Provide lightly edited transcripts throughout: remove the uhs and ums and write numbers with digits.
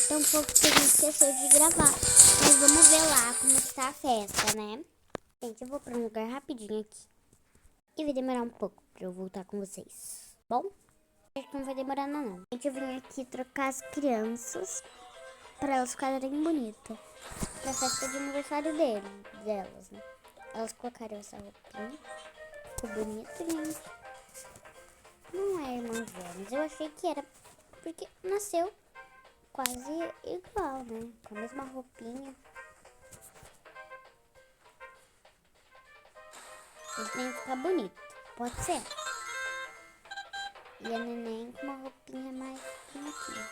tão pouco que a gente esqueceu de gravar. Mas vamos ver lá como está a festa, né? Gente, eu vou para um lugar rapidinho aqui. E vai demorar um pouco para eu voltar com vocês. Bom? Acho que não vai demorar não. Gente, eu vim aqui trocar as crianças para elas ficarem bonitas. Na festa de aniversário delas, né? Elas colocaram essa roupinha. Ficou bonito, gente. Não é irmã gêmeas. Eu achei que era porque nasceu quase igual, né? Com a mesma roupinha. Ele tem que ficar bonito. Pode ser. E a neném com uma roupinha mais bonitinha.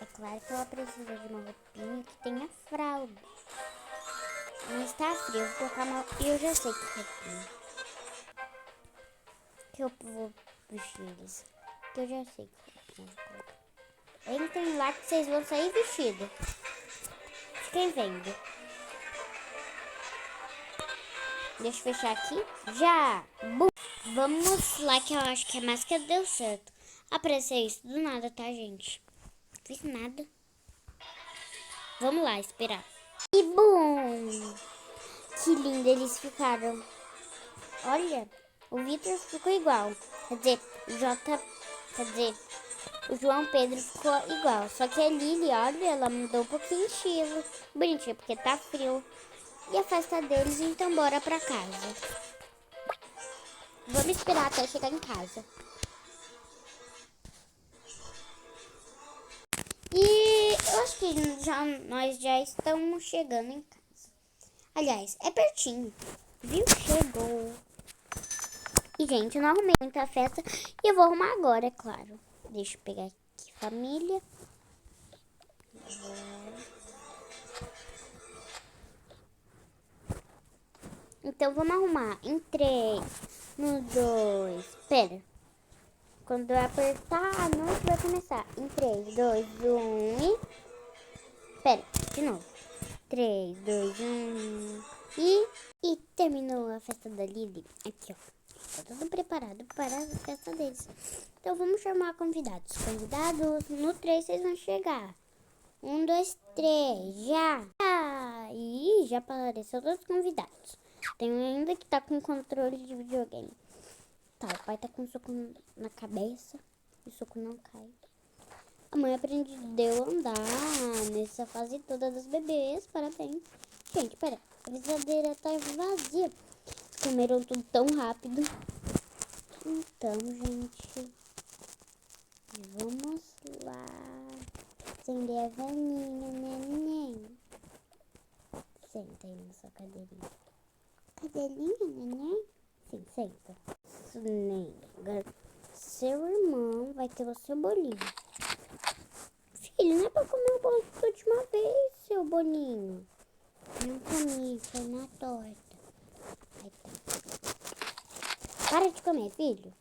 É claro que ela precisa de uma roupinha que tenha fralda. Mas tá frio, eu vou colocar uma... Eu já sei que roupinha que eu vou vestir eles. Que eu já sei que roupinha eu vou colocar. Entrem lá que vocês vão sair vestidos. Fiquem vendo. Deixa eu fechar aqui. Já! Bum. Vamos lá que eu acho que a máscara deu certo. Apareceu isso do nada, tá, gente? Não fiz nada. Vamos lá, esperar. E bum! Que lindo eles ficaram. Olha, o Vitor ficou igual. Quer dizer, o João Pedro ficou igual. Só que a Lili, olha, ela mudou um pouquinho de estilo. Bonitinho, porque tá frio. E a festa deles, então bora pra casa. Vamos esperar até chegar em casa. E eu acho que nós já estamos chegando em casa. Aliás, é pertinho. Viu? Chegou. E, gente, eu não arrumei muita festa. E eu vou arrumar agora, é claro. Deixa eu pegar aqui, família. Então, vamos arrumar em 3, no 2. Pera. Quando eu apertar, a noite vai começar. Em 3, 2, 1 e... Pera, de novo. 3, 2, 1 e terminou a festa da Lili. Aqui, ó. Tá tudo preparado para a festa deles. Então vamos chamar convidados. Convidados, no 3 vocês vão chegar. 1, 2, 3, já! Aí já apareceu todos os convidados. Tem um ainda que tá com controle de videogame. Tá, o pai tá com soco na cabeça. E o soco não cai. A mãe aprendeu a andar nessa fase toda dos bebês. Parabéns. Gente, pera. A frigideira tá vazia. Comeram tudo tão rápido. Então, gente, vamos lá acender a velhinha, neném. Senta aí na sua cadeirinha. Cadeirinha, neném? Sim, senta. Isso, neném. Agora, seu irmão vai ter o seu bolinho. Filho, não é pra comer o bolo da última vez, seu bolinho. Não comi, foi na torta. Aí tá. Para de comer, filho.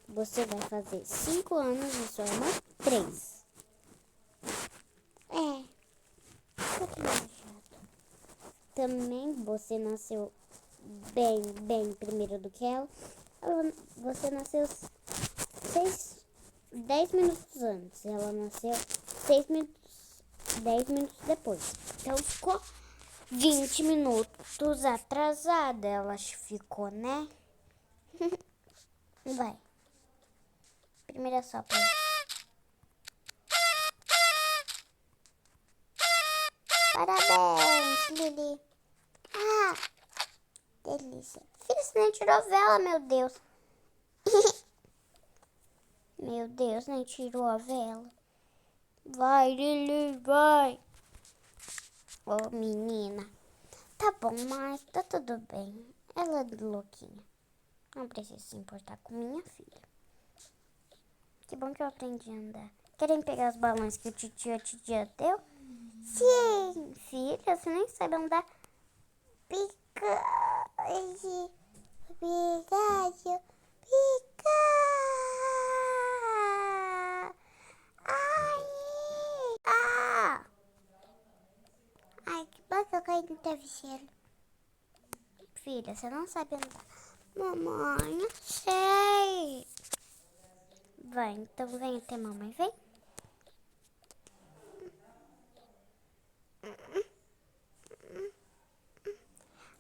Você vai fazer 5 anos e sua irmã 3. É. Tá tudo chato. Também você nasceu bem primeiro do que ela. Você nasceu 10 minutos antes. Ela nasceu 10 minutos depois. Então ficou 20 minutos atrasada. Ela ficou, né? Vai. Primeira sopra. Parabéns, Lili. Ah, delícia. Filha, você nem tirou vela, meu Deus. Meu Deus, nem tirou a vela. Vai, Lili, vai. Ô, menina. Tá bom, mas tá tudo bem. Ela é louquinha. Não precisa se importar com minha filha. Que bom que eu aprendi a andar. Querem pegar os balões que o titio deu? Sim, filha, você nem sabe andar. Picante, picante, picante. Ai, ai, que bom que eu caí no travesseiro. Filha, você não sabe andar. Mamãe, não sei. Vai, então vem até mamãe, vem.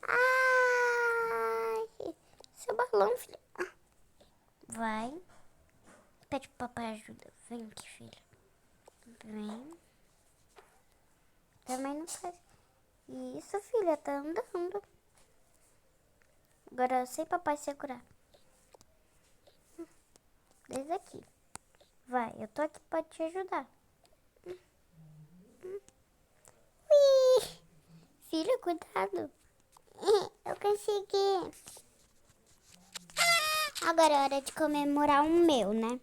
Ai, seu balão, filho. Vai. Pede pro papai ajuda. Vem aqui, filho. Vem. Também não faz. Isso, filha, tá andando. Agora sem papai segurar. Desde aqui. Vai, eu tô aqui pra te ajudar. Ui! Filha, cuidado. Eu consegui. Agora é hora de comemorar o meu, né?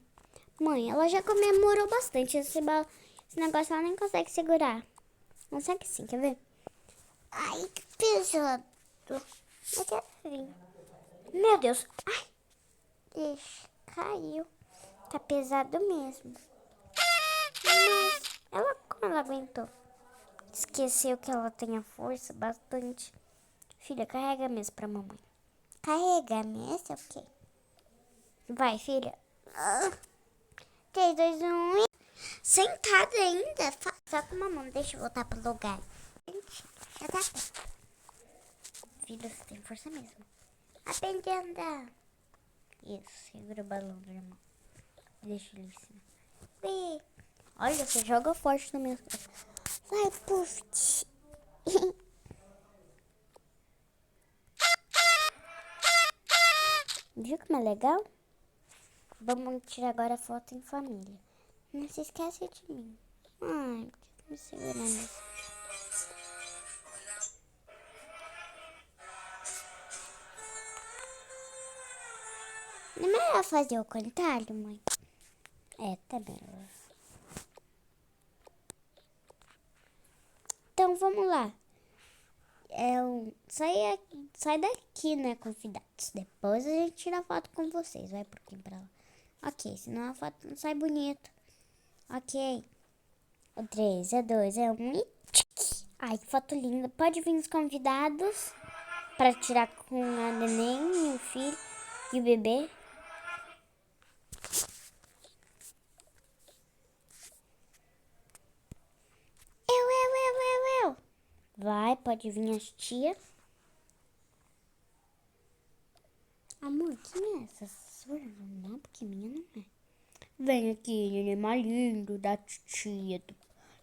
Mãe, ela já comemorou bastante. Esse negócio ela nem consegue segurar. Consegue sim, quer ver? Ai, que pesado. Eu quero ver. Meu Deus. Ai, ixi, caiu. Tá pesado mesmo. Mas como ela aguentou? Esqueceu que ela tem a força bastante. Filha, carrega a mesa pra mamãe. Carrega a mesa, ok. Vai, filha. 3, 2, 1 e... Sentada ainda. Só com uma mão. Deixa eu voltar pro lugar. Já tá perto. Filha, você tem força mesmo. Aprende a andar. Isso, segura o balão da irmã. Deixa ele assim. Olha, você joga forte no meu. Vai, Puff. Viu como é legal? Vamos tirar agora foto em família. Não se esquece de mim. Ai, me segurando isso. Não é melhor fazer o contrário, mãe? É, tá melhor. Então, vamos lá. Sai daqui, né, convidados. Depois a gente tira foto com vocês. Vai por quem pra lá. Ok, senão a foto não sai bonita. Ok. O 3, é 2, é 1 e... Ai, que foto linda. Pode vir os convidados para tirar com a neném, o filho e o bebê. Eu. Vai, pode vir as tias. Amor, quem é essa? Sua irmã? Não, porque minha não é. Vem aqui, neném mais lindo da titia, do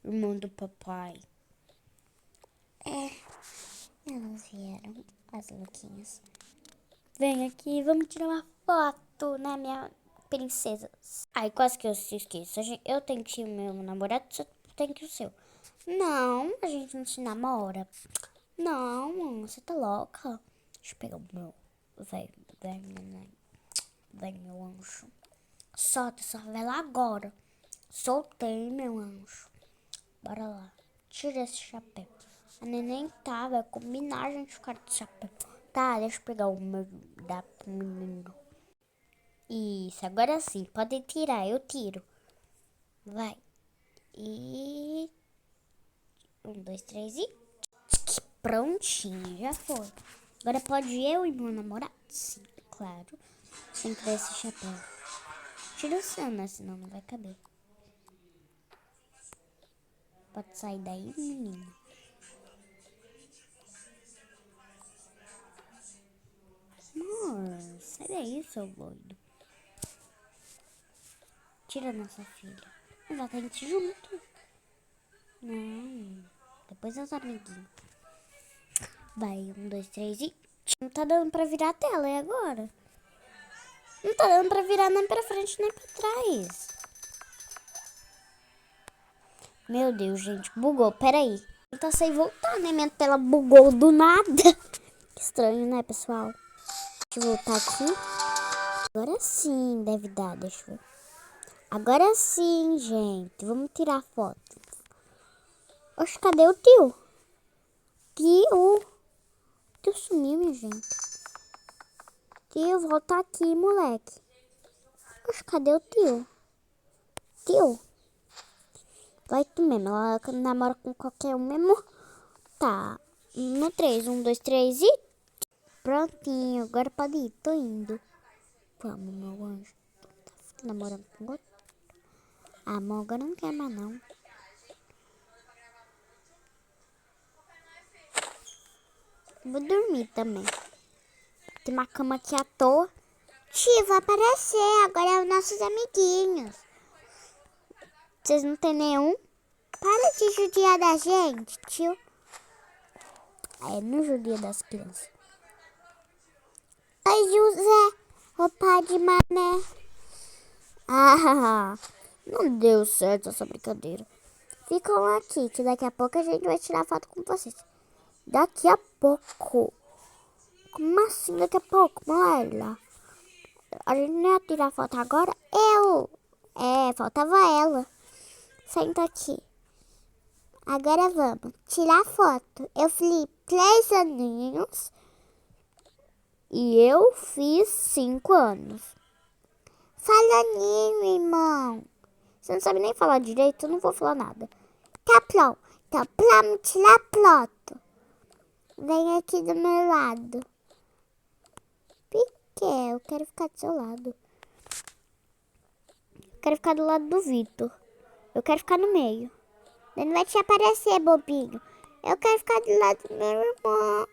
irmão do papai. Elas vieram, as louquinhas. Vem aqui, vamos tirar uma foto, né, minha princesa? Ai, quase que eu se esqueço. Eu tenho que ir o meu namorado, você tem que ir o seu. Não, a gente não se namora. Não, você tá louca. Deixa eu pegar o meu. Vem, meu anjo. Solta essa vela agora. Soltei, meu anjo. Bora lá. Tira esse chapéu. A neném tá, vai combinar a gente ficar de chapéu. Tá, deixa eu pegar o meu da menino. Isso, agora sim. Pode tirar, eu tiro. Vai. E... 1, 2, 3 e... Prontinho, já foi. Agora pode eu e meu namorado? Sim, claro. Tem que dar esse chapéu. Tira o seu, né? Senão não vai caber. Pode sair daí, menino. Amor, sai daí, seu doido. Tira a nossa filha. Mas ela tem que ir junto. Não. Depois os amiguinhos. Vai, 1, 2, 3 e... Não tá dando pra virar a tela, e agora? Não tá dando pra virar nem pra frente nem pra trás. Meu Deus, gente, bugou. Peraí. Tá sem voltar, né? Minha tela bugou do nada. Que estranho, né, pessoal? Deixa eu voltar aqui. Agora sim, deve dar, deixa eu ver. Agora sim, gente. Vamos tirar foto. Oxe, cadê o tio? Tio. Tio sumiu, minha gente. Tio, volta aqui, moleque. Oxe, cadê o tio? Tio. Vai tu mesmo. Ela namora com qualquer um mesmo. Tá. No 3, 1, 2, 3 e... Prontinho. Agora pode ir. Tô indo. Vamos, meu anjo. Tô namorando com outro. A Monga não quer mais, não. Vou dormir também. Tem uma cama aqui à toa. Tio, vai aparecer. Agora é os nossos amiguinhos. Vocês não tem nenhum? Para de judiar da gente, tio. É, não judia das crianças. Oi, José. O pai de mané. Ah, não deu certo essa brincadeira. Ficam aqui, que daqui a pouco a gente vai tirar foto com vocês. Daqui a pouco. Como assim daqui a pouco, Marla? A gente não ia tirar foto agora? Faltava ela. Senta aqui. Agora vamos tirar foto. Eu falei 3 aninhos e eu fiz 5 anos. Fala aninho, irmão. Você não sabe nem falar direito, eu não vou falar nada. Tá pronto. Então, pra me tirar foto, vem aqui do meu lado. Pique, eu quero ficar do seu lado. Eu quero ficar do lado do Vitor. Eu quero ficar no meio. Ele não vai te aparecer, bobinho. Eu quero ficar do lado do meu irmão.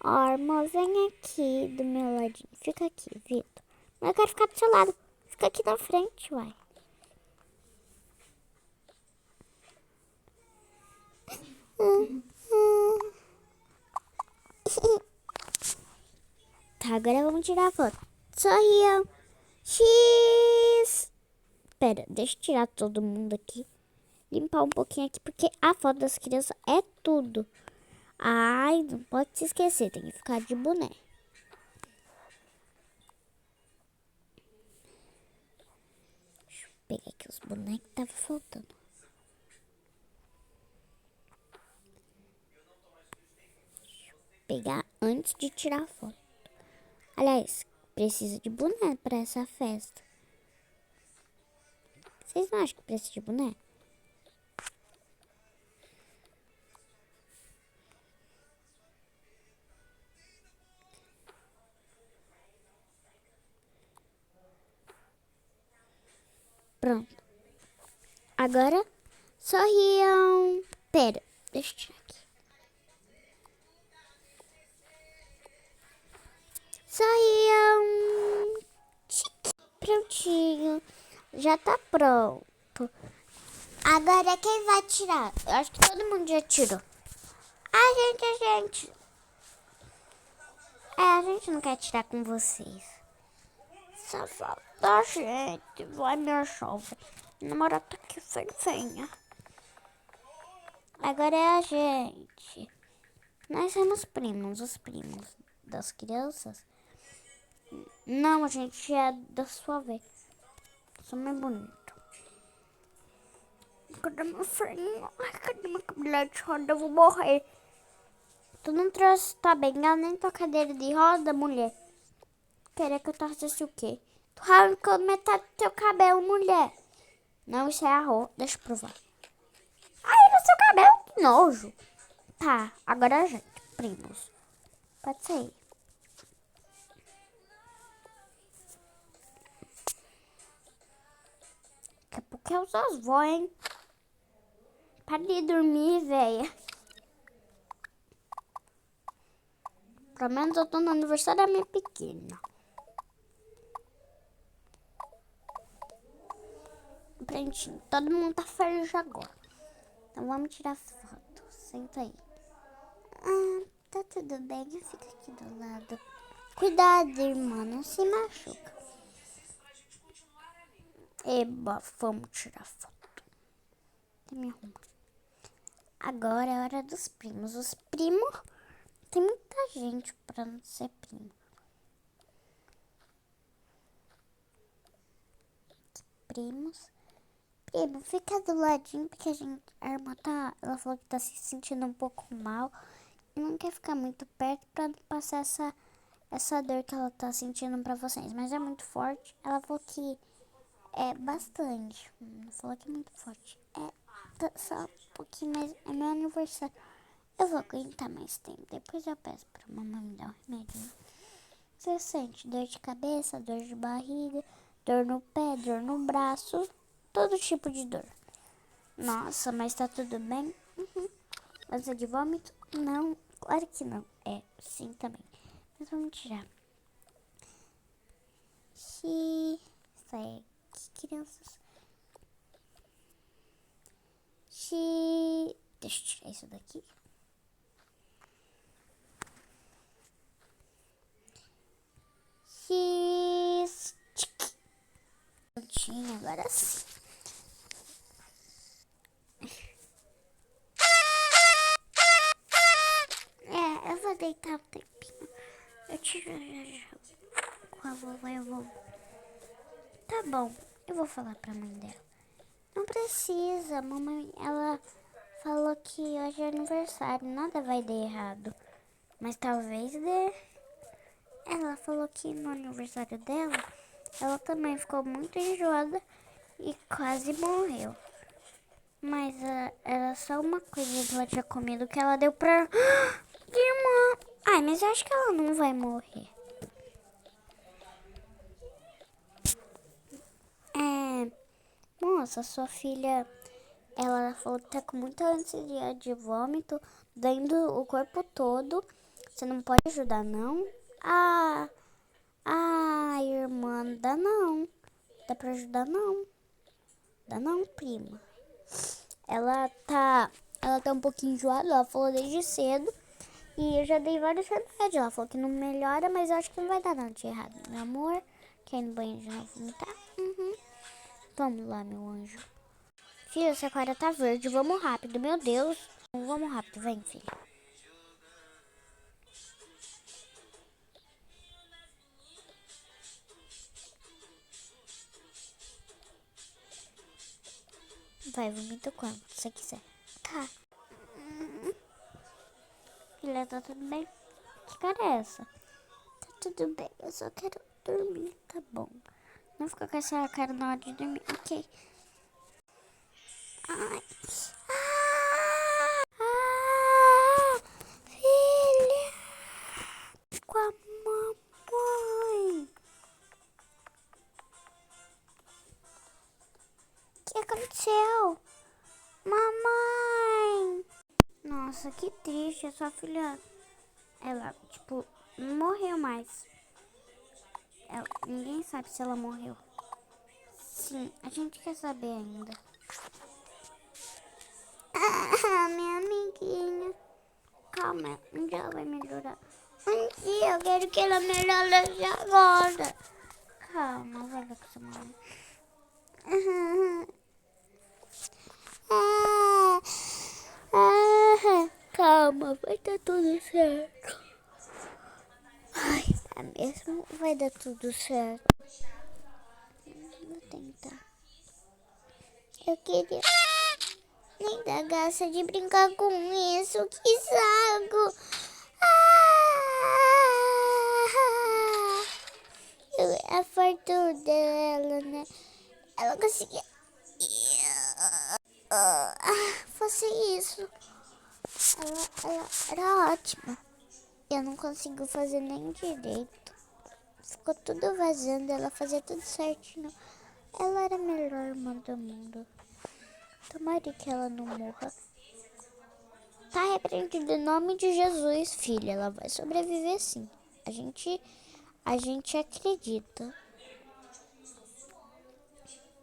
Ó, irmão, vem aqui do meu ladinho. Fica aqui, Vitor. Mas eu quero ficar do seu lado. Fica aqui na frente, uai. Tá, agora vamos tirar a foto. Sorriam. X. Pera, deixa eu tirar todo mundo aqui. Limpar um pouquinho aqui, porque a foto das crianças é tudo. Ai, não pode se esquecer, tem que ficar de boné. Deixa eu pegar aqui os bonecos que tava faltando. Deixa eu pegar antes de tirar a foto. Aliás, precisa de boné pra essa festa. Vocês não acham que precisa de boné? Pronto. Agora, sorriam. Pera, deixa eu tirar aqui. Sorriam. Prontinho. Já tá pronto. Agora quem vai tirar? Eu acho que todo mundo já tirou. A gente. A gente não quer tirar com vocês. Só falta a gente. Vai, minha jovem. Namorado tá aqui, venha. Agora é a gente. Nós somos primos, os primos das crianças. Não, a gente é da sua vez. Sou mais bonito. Cadê meu freio? Ai, cadê meu cabelo de roda? Eu vou morrer. Tu não trouxe tua bengala nem tua cadeira de roda, mulher? Queria que eu trouxesse o quê? Tu arrancou metade do teu cabelo, mulher. Não, isso é arroz. Deixa eu provar. Ai, no seu cabelo, que nojo. Tá, agora a gente, primos. Pode sair. Daqui a pouco é os avós, hein? Para de dormir, velha. Pelo menos eu tô no aniversário da minha pequena. Prontinho, todo mundo tá feliz agora. Então vamos tirar foto. Senta aí. Tá tudo bem, fica aqui do lado. Cuidado, irmã, não se machuca. Eba, vamos tirar foto. Deixa eu me arrumar. Agora é a hora dos primos. Os primos, tem muita gente pra não ser primo. Primos. Primo, fica do ladinho, porque a irmã ela falou que tá se sentindo um pouco mal. E não quer ficar muito perto pra não passar essa dor que ela tá sentindo pra vocês. Mas é muito forte. Ela falou que É bastante. Não falou que é muito forte. Só um pouquinho, mas é meu aniversário. Eu vou aguentar mais tempo. Depois eu peço pra mamãe me dar um remédio. Você sente dor de cabeça, dor de barriga, dor no pé, dor no braço, todo tipo de dor. Nossa, mas tá tudo bem? Uhum. Asa de vômito? Não, claro que não. É, sim também. Mas vamos tirar. Sai aqui, crianças. Deixa eu tirar isso daqui. Prontinho, agora sim. Eu vou deitar um tempinho. Eu tiro já com a vovó e o vovô. Tá bom, eu vou falar pra mãe dela. Não precisa, mamãe, ela falou que hoje é aniversário, nada vai dar errado. Mas talvez dê. Ela falou que no aniversário dela, ela também ficou muito enjoada e quase morreu. Mas era só uma coisa que ela tinha comido que ela deu pra irmã. Ai, mas eu acho que ela não vai morrer. Moça, sua filha, ela falou que tá com muita ânsia de vômito, doendo o corpo todo. Você não pode ajudar, não? Irmã, não dá não. Dá pra ajudar, não. Dá não, prima. Ela tá um pouquinho enjoada, ela falou desde cedo. E eu já dei vários remédios. Ela falou que não melhora, mas eu acho que não vai dar nada de errado. Meu amor, quer ir no banheiro de novo vomitar? Uhum. Vamos lá, meu anjo. Filha, essa cara tá verde. Vamos rápido, meu Deus. Vamos rápido, vem, filha. Vai, vomita quando você quiser. Tá. Filha, tá tudo bem? Que cara é essa? Tá tudo bem, eu só quero dormir, tá bom. Não fica com essa cara na hora de dormir, ok? Ai. Filha, com a mamãe. O que aconteceu? Mamãe. Nossa, que triste, a sua filha, ela, tipo, não morreu mais. Ninguém sabe se ela morreu. Sim, a gente quer saber ainda. Minha amiguinha. Calma, um dia ela vai melhorar. Um dia eu quero que ela melhore agora. Calma, vai ver com sua mãe. Calma, vai dar tudo certo. Ai, tá mesmo? Vai dar tudo certo. Vou tentar. Eu queria nem dar graça de brincar com isso. Que saco! A fortuna dela, né? Ela conseguia fazer isso. Ela era ótima. Eu não consigo fazer nem direito. Ficou tudo vazando, ela fazia tudo certinho. Ela era a melhor irmã do mundo. Tomara que ela não morra. Tá repreendido em nome de Jesus, filha. Ela vai sobreviver sim. A gente acredita.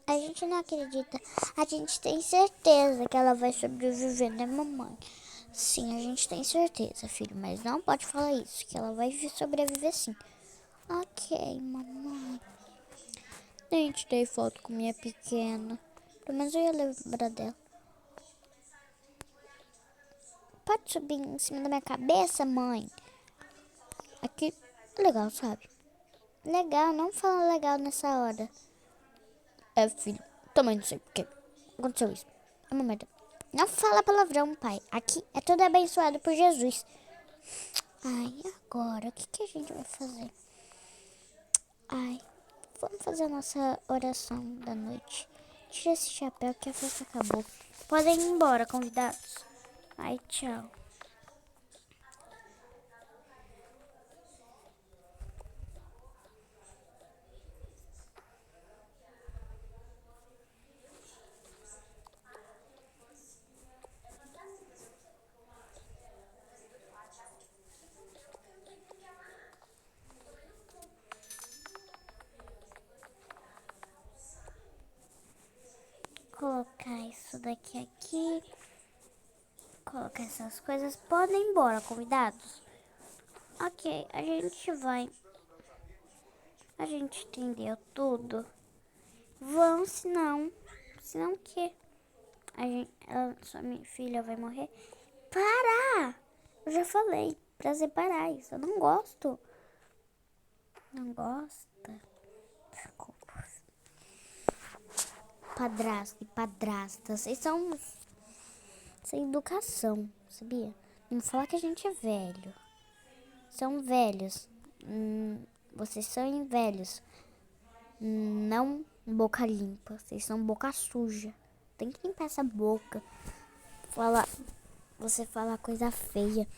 A gente não acredita. A gente tem certeza que ela vai sobreviver, né, mamãe? Sim, a gente tem certeza, filho. Mas não pode falar isso, que ela vai sobreviver sim. Ok, mamãe. Nem tirei foto com minha pequena. Pelo menos eu ia lembrar dela. Pode subir em cima da minha cabeça, mãe? Aqui, legal, sabe? Legal, não fala legal nessa hora. Filho, também não sei porque aconteceu isso. É uma merda. Não fala palavrão, pai. Aqui é tudo abençoado por Jesus. Ai, e agora? O que a gente vai fazer? Ai, vamos fazer a nossa oração da noite. Tira esse chapéu que a festa acabou. Podem ir embora, convidados. Ai, tchau. Colocar isso daqui aqui. Colocar essas coisas. Podem ir embora, convidados. Ok, a gente vai. A gente entendeu tudo. Vão, senão o quê? Sua minha filha vai morrer. Para! Eu já falei pra separar isso. Eu não gosto. Não gosta? Desculpa. Padrasto e padrasta. Vocês são sem educação, sabia? Não fala que a gente é velho. São velhos. Vocês são velhos. Não boca limpa. Vocês são boca suja. Tem que limpar essa boca. Você fala coisa feia.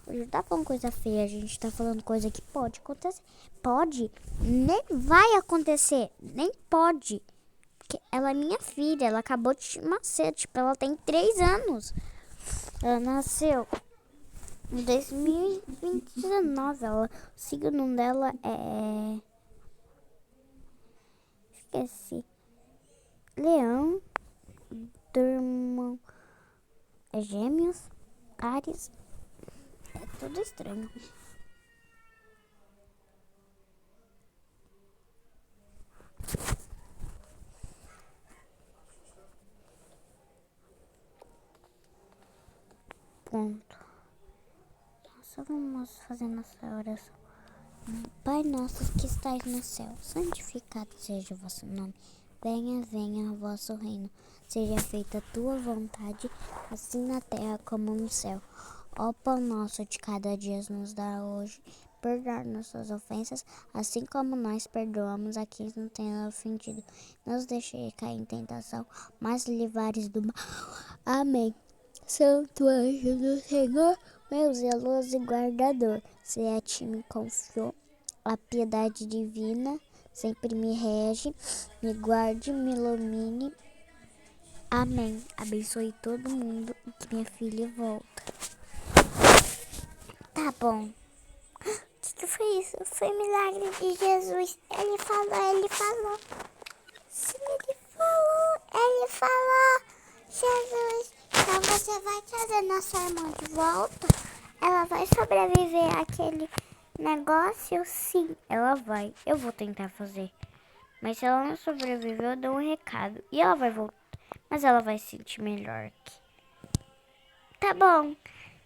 A gente tá falando coisa feia. A gente tá falando coisa que pode acontecer. Pode? Nem vai acontecer. Nem pode. Porque ela é minha filha. Ela acabou de nascer. Tipo, ela tem 3 anos. Ela nasceu em 2019. O signo dela é... Esqueci. Leão. Do irmão é Gêmeos. Áries. É tudo estranho. Ponto. Nossa, vamos fazer nossa oração. Pai nosso que estais no céu, santificado seja o vosso nome. Venha, venha o vosso reino. Seja feita a tua vontade, assim na terra como no céu. Ó pão nosso de cada dia nos dá hoje. Perdoar nossas ofensas, assim como nós perdoamos a quem nos tem ofendido. Não nos deixe cair em tentação, mas livrares do mal. Amém. Santo anjo do Senhor, meu zeloso guardador, se a ti me confiou a piedade divina, sempre me rege, me guarde, me ilumine. Amém. Abençoe todo mundo e que minha filha volta. Tá bom. O que foi isso? Foi milagre de Jesus. Ele falou. Sim, ele falou. Jesus. Então você vai trazer nossa irmã de volta? Ela vai sobreviver àquele negócio? Sim, ela vai. Eu vou tentar fazer. Mas se ela não sobreviver, eu dou um recado. E ela vai voltar. Mas ela vai se sentir melhor aqui. Tá bom.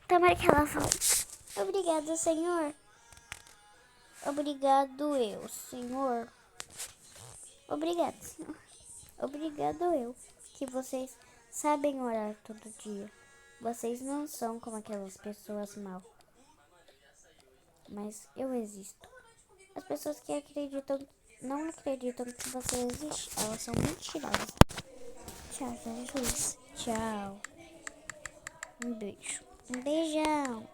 Tomara que ela volte. Obrigada, Senhor. Obrigado eu, Senhor. Obrigado, Senhor. Obrigado eu. Que vocês sabem orar todo dia. Vocês não são como aquelas pessoas mal. Mas eu existo. As pessoas que não acreditam que você existe, elas são mentirosas. Tchau, Jesus. Tchau. Um beijo. Um beijão.